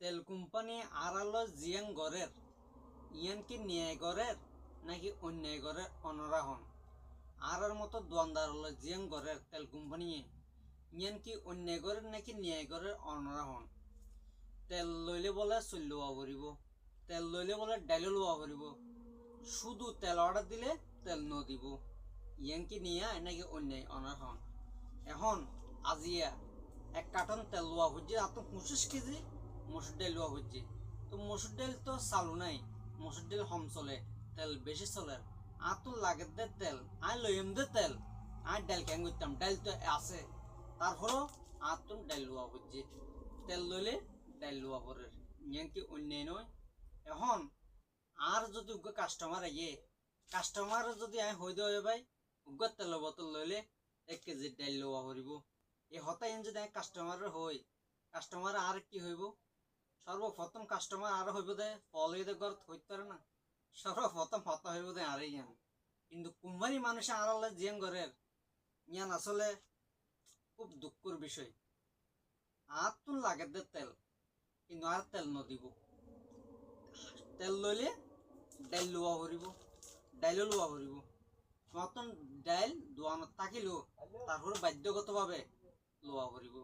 তেল company আড়ালো Jiang গড়ের ইয়ান কি ন্যায় গড়ের নাকি অন্যায় গড়ের অনরা হন আর মতো দোয়ানদার হলো জিয়াং গড়ের তেল কোম্পানি ইয়ান কি অন্যায় গড়ের নাকি ন্যায় গড়ের অনরা হন তেল লইলে বলে চল্য পড়ব তেল লইলে বলে ডাইল লওয়া পড়ব শুধু তেল অর্ডার দিলে তেল ন দিব ইয়ান কি নিয়া নাকি অন্যায় অনার হন এখন আজিয়া এক কার্টন তেল লোয়া হচ্ছে আর তো 25 কেজি মসুর ডাল লোয়া হচ্ছে তো মসুর ডাল তো চালু নাই মসুর ডাল কম চলে তেল বেশি চলে আর তো লাগে দে তেল আই লইম দে তেল আর ডাল কেন করতাম ডাল তো আছে তারপরও আর তো ডাল লোয়া হচ্ছে তেল লইলে ডাল লোয়া পড়ে ইয়ান কি অন্যায় নয় এখন আর যদি উগ্র কাস্টমার আইয়ে কাস্টমার যদি আমি হই দেওয়া ভাই উগ্র তেলের বোতল লইলে 1 কেজি ডাল লওয়া পড়ব এই হতাই যদি কাস্টমার হই কাস্টমার আর কি হইব সর্বপ্রথম কাস্টমার আর হইব দে ফল হইতে ঘর হইতে পারে না সর্বপ্রথম হতা হইব দে আর ইয়ান কিন্তু কোম্পানি মানুষে আড়ালে জিয়ান ঘরের ইয়ান আসলে খুব দুঃখের বিষয় আর তো লাগে দে তেল কিন্তু আর তেল নদিব তেল লইলে ডাইল লোয়া পড়ব ডাইলও লোয়া পড়ব মতন ডাইল দোয়ানত থাকিলেও তারপর বাধ্যগতভাবে লোয়া পড়ব।